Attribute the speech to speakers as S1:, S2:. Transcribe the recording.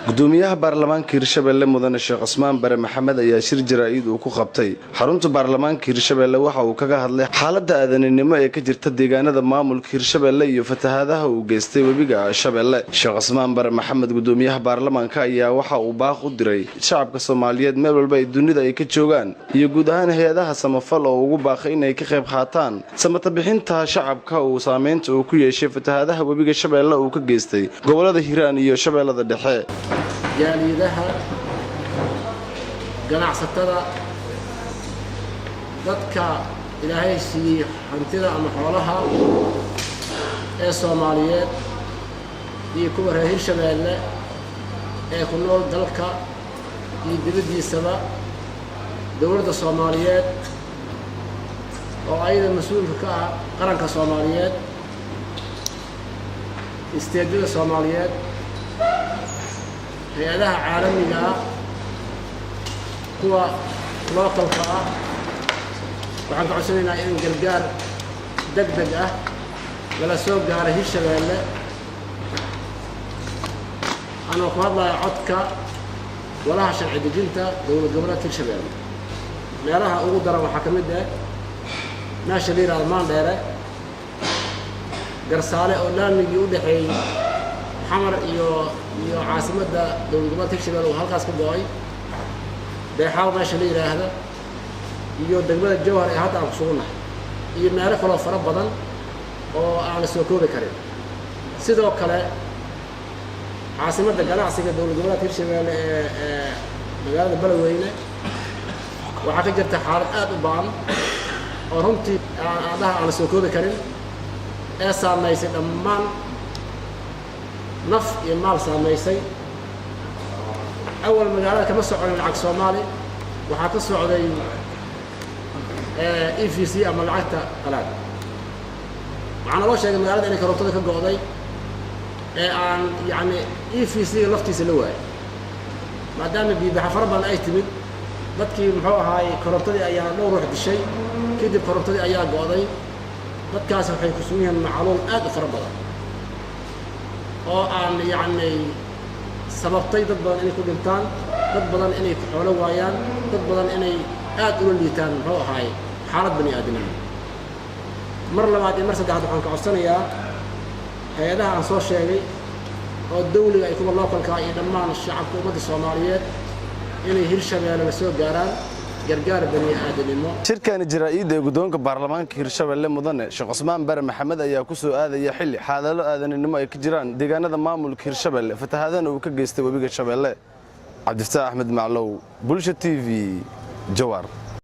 S1: gudoomiyaha baarlamaanka Hirshabelle mudane Sheekh Cusmaan Bare Maxamed ayaa shir jaraa'id uu ku qabtay xarunta baarlamaanka Hirshabelle waxa uu kaga hadlay xaaladda aadanimo ee ka jirta deegaanada maamulka Hirshabelle iyo fatahaadaha uu geystay webiga Shabeelle. Sheekh Cusmaan Bare Maxamed gudoomiyaha baarlamaanka ayaa waxa uu baaq u diray shacabka Soomaaliyeed meel walba ay dunida ay ka joogaan iyo guud ahaan hay'adaha samafal oo ugu baaqay inay ka qayb qaataan samata bixinta shacabka uu saameynta uu ku yeeshay fatahaadaha webiga Shabeelle uu ka geystay gobolada Hiiraan iyo Shabeellada Dhexe.
S2: jaaliyadaha ganacsatada dadka ilaahay siiyay hantida ama xoolaha ee Soomaaliyeed iyo kuwa reer Hirshabelle ee ku nool dalka iyo dibadiisaba dowladda Soomaaliyeed oo ayada mas'uulka ka ah qaranka Soomaaliyeed isteedada Soomaaliyeed hay'adaha caalamiga ah kuwa localka ah waxaan ka codsanaynaa in gargaar degdeg ah lala soo gaaro Hirshabelle anoo ku hadlayo codka walaha sharci dejinta dowlad goboleedka Hirshabelle meelaha ugu daran waxaa ka mid ah meesha la yiraahdo Maandheere garsaale oo laamigii u dhaxeeyay xamar iyo caasimadda dowlad goboleedka Hirshabelle oo halkaas ka go'ay beexaaw meesha la yiraahdo iyo degmada Jowhar ee hadda aan ku sugnahay iyo meelo kale oo fara badan oo aan la soo koobi karin sidoo kale caasimadda ganacsiga dowlad goboleedka Hirshabelle ee magaalada Beledweyne waxaa ka jirta xaalad aad u ba'an oo runtii aan la soo koobi karin ee saameysay dhammaan naf iyo maal saameysay awal magaalada kama soconin lacag Soomaali waxaa ka socday EFC ama lacagta qalaad waxaana loo sheegay magaalada inay korontada ka go'day ee aan yani EFC laftiisa la waayay maadaama biibaxa fara badan ay timid dadkii muxuu ahaay korontadii ayaa dhowr ruux dishay kadib korontadii ayaa go'day dadkaas waxay ku sugan yihiin macaluul aad u fara badan oo aan yani sababtay dad badan inay ku dhintaan dad badan inay ku xoolo waayaan dad badan inay aad ula liitaan muxuu ahaay xaalad bani aadamnimo mar labaad iyo mar saddexaad waxaan ka codsanayaa hay'adaha aan soo sheegay oo dawliga ay kuwa localka iyo dhammaan shacabka ummadda Soomaaliyeed inay Hirshabelle la soo gaaraan gargaar bani aadamnimo.
S1: shirkani jaraa'id ee gudoonka baarlamaanka Hirshabelle mudane Sheekh Cusmaan Bare Maxamed ayaa ku soo aadaya xilli xaalado aadanimo ay ka jiraan deegaanada maamulka Hirshabelle fatahaadana uu ka geystay webiga Shabeelle. Cabdifataax Axmed Maclow, Bulsha TV, Jowhar.